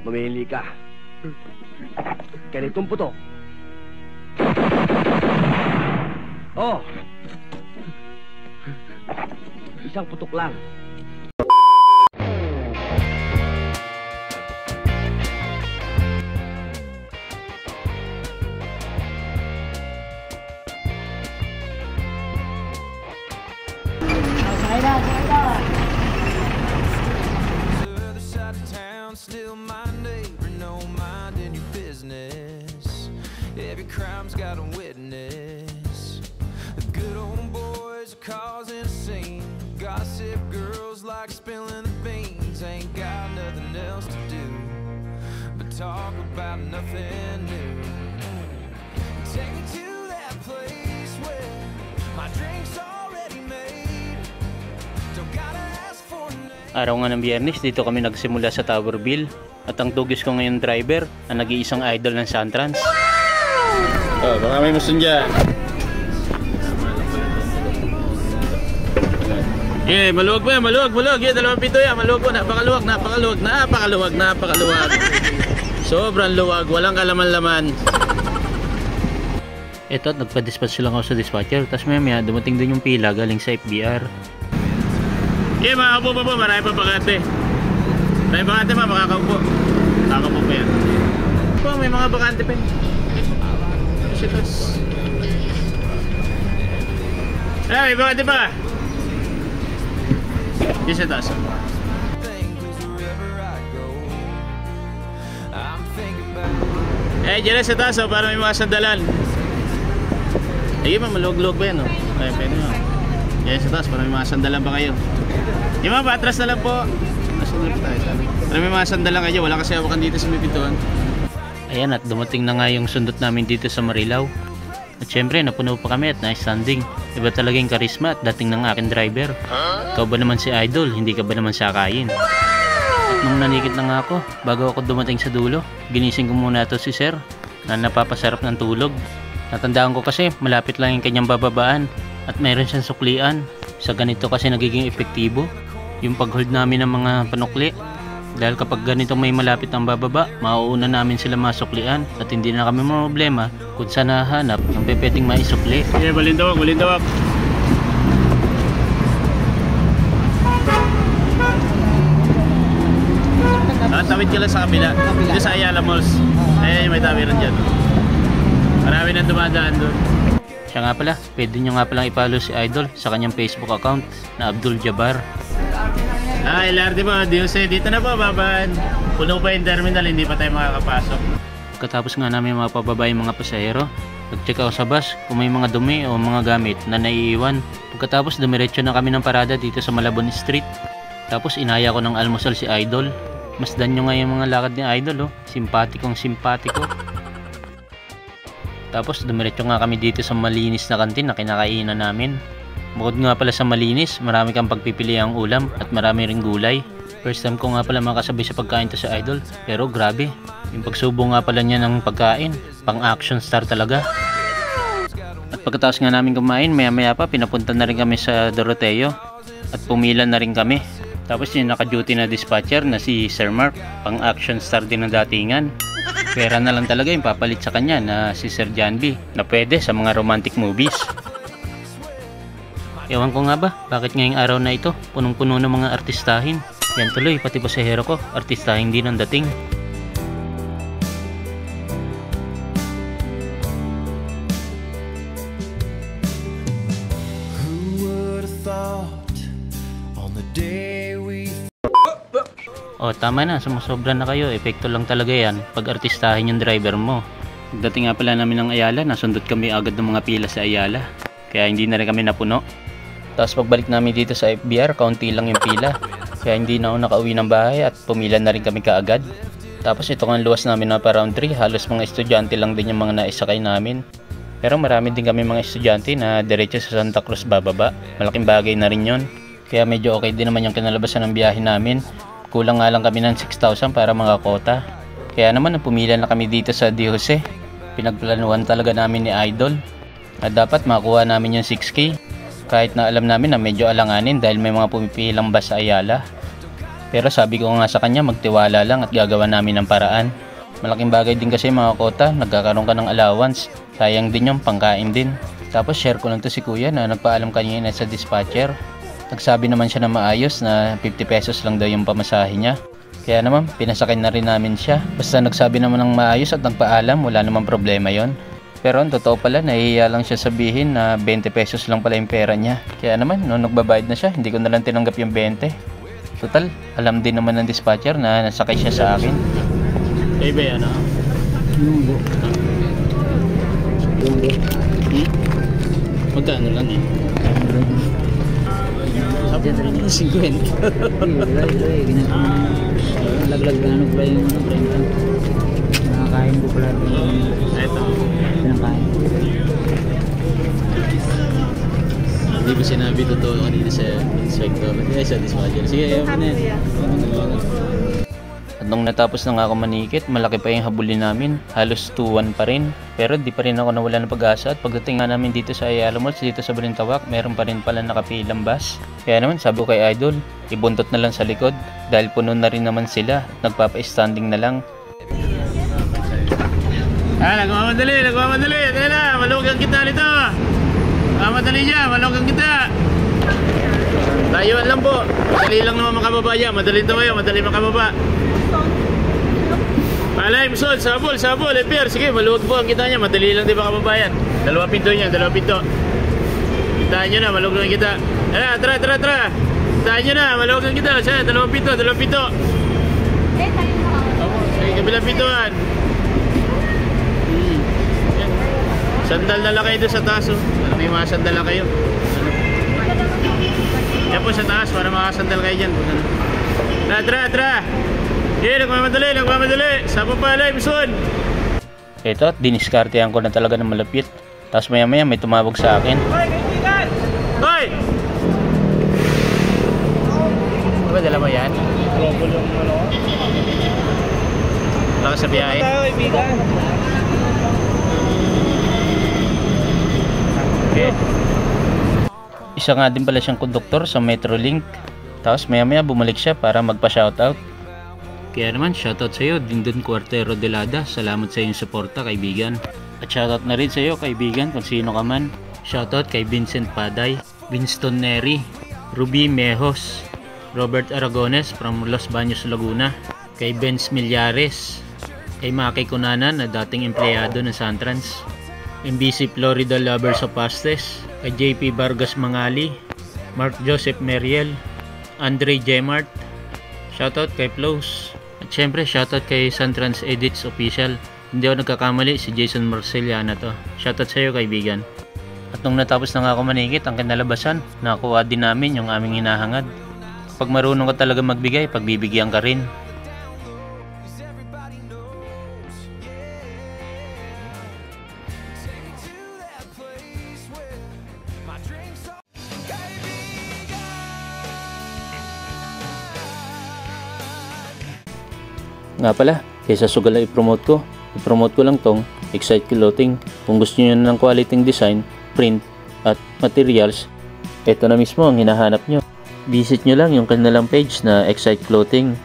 Mamili ka. Ganitong putok. Oh. Isang putok lang. Still my neighbor, no mind in your business. Every crime's got a witness. The good old boys are causing a scene. Gossip girls like spilling the beans. Ain't got nothing else to do but talk about nothing new. Take me to that place where my drink's already made. Don't gotta ask for a name. Araw nga ng Biyernes, dito kami nagsimula sa Towerville. At ang tugis ko ngayon driver, ang nag-iisang idol ng Santrans. Oh, baka may musun dyan. Eh, maluwag ba yan? Maluwag. Yan, 2 pito yan. Maluwag po. Napakaluwag. Sobrang luwag. Walang kalaman-laman. Ito, nagpa-dispatch lang ako sa dispatcher. Tapos maya dumating din yung pila galing sa FBR. Eh, makakaupo pa po. Marami pa bakante. May bakante pa, makakaupo. Makakaupo pa yan. Po, may mga bakante pa. May bakante pa. Yes, ito. Dyan sa taas, para may mga sandalan. Sige pa, maluwag-luwag ba yan? Ay, pwede mo. Dyan sa taas, para may mga sandalan pa kayo. Di ba, patras na lang po. Para may mga sandalan kayo. Wala kasi hawakan dito sa may pintuan. Ayan, at dumating na nga yung sundot namin dito sa Marilao. At syempre, napuno pa kami at na-standing. Iba talaga yung karisma at dating ng aking driver. Ikaw ba naman si Idol? Hindi ka ba naman sakayin? At nung nanikit na nga ako, bago ako dumating sa dulo, ginising ko muna ito si Sir na napapasarap ng tulog. Natandaan ko kasi malapit lang yung kanyang bababaan at mayroon siyang suklian. Sa ganito kasi nagiging epektibo yung pag-hold namin ng mga panukli. Dahil kapag ganito may malapit ang bababa, mauuna namin sila masuklian at hindi na kami problema kung saan nahanap ang pwedeng maisukli. Yeah, balindawak. Tawid ka lang sa kabila. Dito sa Ayala Malls. Ayan, may tawiran dyan. Marami nang dumadaan doon. Siya nga pala, pwede nyo nga palang i-follow si Idol sa kanyang Facebook account na Abdul Jabbar. LRT po, dito na po, baban. Puno pa yung terminal, hindi pa tayo makakapasok. Pagkatapos nga namin mapababa yung mga pasahero, nag-check ako sa bus kung may mga dumi o mga gamit na naiiwan. Pagkatapos dumiretso na kami ng parada dito sa Malabon Street. Tapos inaya ko ng almusal si Idol. Masdan nyo nga yung mga lakad ni Idol, simpatikong simpatiko. Tapos dumiretso nga kami dito sa malinis na kantin na kinakainan namin. Bukod nga pala sa malinis, marami kang pagpipiliang ulam at marami ring gulay. First time ko nga pala makasabay sa pagkain to sa Idol, pero grabe, yung pagsubo nga pala niya ng pagkain, pang action star talaga. At pagkatapos nga namin kumain, maya pa pinapunta na rin kami sa Doroteo at pumila na rin kami. Tapos yung naka-duty na dispatcher na si Sir Mark, pang action star din ng datingan. Pera na lang talaga yung papalit sa kanya na si Sir Janby na pwede sa mga romantic movies. Ewan ko nga ba, bakit ngayong araw na ito punong-puno ng mga artistahin. Yan tuloy, pati pasahero ko, artistahin din ang dating. O tama na, sumusobra na kayo, epekto lang talaga yan pag artistahin yung driver mo. Pagdating nga pala namin ng Ayala, nasundot kami agad ng mga pila sa Ayala, kaya hindi na rin kami napuno. Tapos pagbalik namin dito sa FBR, kaunti lang yung pila, kaya hindi na ako nakauwi ng bahay at pumila na rin kami kaagad. Tapos ito nga luwas namin na pa round 3, halos mga estudyante lang din yung mga naisakay namin. Pero marami din kami mga estudyante na diretso sa Santa Cruz bababa, malaking bagay na rin yun. Kaya medyo okay din naman yung kinalabasan ng biyahe namin. Kulang nga lang kami ng 6,000 para makakota. Kaya naman pumila na kami dito sa Di Jose. Pinagplanuhan talaga namin ni Idol na dapat makuha namin yung 6K. Kahit na alam namin na medyo alanganin dahil may mga pumipilang bus sa Ayala. Pero sabi ko nga sa kanya magtiwala lang at gagawa namin ng paraan. Malaking bagay din kasi mga kota, nagkakaroon ka ng allowance. Sayang din yung pangkain din. Tapos share ko lang to si kuya na nagpaalam kanina sa dispatcher. Nagsabi naman siya na maayos na 50 pesos lang daw yung pamasahe niya. Kaya naman pinasakay na rin namin siya. Basta nagsabi naman ng maayos at nagpaalam, wala namang problema yon. Pero ang totoo pala, nahihiya lang siya sabihin na 20 pesos lang pala yung pera niya. Kaya naman, nung nagbabayad na siya, hindi ko na lang tinanggap yung 20. Total, alam din naman ng dispatcher na nasakay siya sa akin. Eh ba yan, Lunggo. Lunggo. Magkano lang eh? Diyan rin yung 50. Laglag na ano pala yung ano, prenta. Nakakain ko pala yung Ito. pinakain. Hindi ko sinabi totoo kanina sa inspector. Kaya sa dispatcher. Sige, ayaw mo na yan. At nung natapos na nga ako manikit, malaki pa yung habulin namin. Halos 2-1 pa rin. Pero di pa rin ako nawala ng pag-asa. At pagdating nga namin dito sa Ayala Malls, dito sa Balintawak, meron pa rin pala nakapilang bus. Kaya naman sabi ko kay Idol, ibuntot na lang sa likod. Dahil puno na rin naman sila at nagpapa-standing na lang. Nagmamadali. Teka na, malugang kita nito. Mamadali niya, malugang kita. Tayuan lang po. Madali lang naman makababa yan. Madali ito kayo, madali makababa. Alay, Musod, sabol, Pierre. Sige, maluwag po ang kita niya. Madali lang di ba kababayan? 2 pinto niya, 2 pinto. Kitaan nyo na, maluwag lang kita. Tara. Kitaan nyo na, maluwag lang kita. Siya, 2 pinto. Sige, kabilang pintuan. Sandal na lang kayo doon sa taas. May mga sandal na kayo. Yan po sa taas, para makasandal kayo dyan. Tara. Nagmamadali. Sapa pa, alay, Musod. Eto, at diniskartehan ko na talaga ng malapit. Tapos maya may tumawag sa akin. Hoy, kaibigan! Hoy! Diba dala mo yan? Global yung ano? Wala ka sa biyahe? Tayo, kaibigan. Okay. Isa nga din pala siyang konduktor sa Metrolink. Tapos maya bumalik siya para magpa-shoutout. Kaya naman shoutout sa iyo, Dindon Cuartero de Lada. Salamat sa iyong suporta, kaibigan. At shoutout na rin sa iyo, kaibigan, kung sino ka man. Shoutout kay Vincent Paday, Winston Neri, Ruby Mejos, Robert Aragones from Los Baños, Laguna, kay Benz Millares, kay Maki Cunanan na dating empleyado ng Santrans, MBC Florida Lovers of Pastes, kay JP Vargas Mangali, Mark Joseph Meriel, Andre Gemart, shoutout kay Flows, at syempre shoutout kay Santrans Edits Official. Hindi ako nagkakamali, si Jason Marceliana to. Shoutout sa iyo, kaibigan. At nung natapos na nga ako manikit ang kinalabasan, nakakuha din namin yung aming hinahangad. Pag marunong ka talaga magbigay, pagbibigyan ka rin. Nga pala, kaysa sugal na i-promote ko lang tong Excite Clothing. Kung gusto niyo ng quality design, print, at materials, ito na mismo ang hinahanap nyo. Visit nyo lang yung kanilang page na Excite Clothing.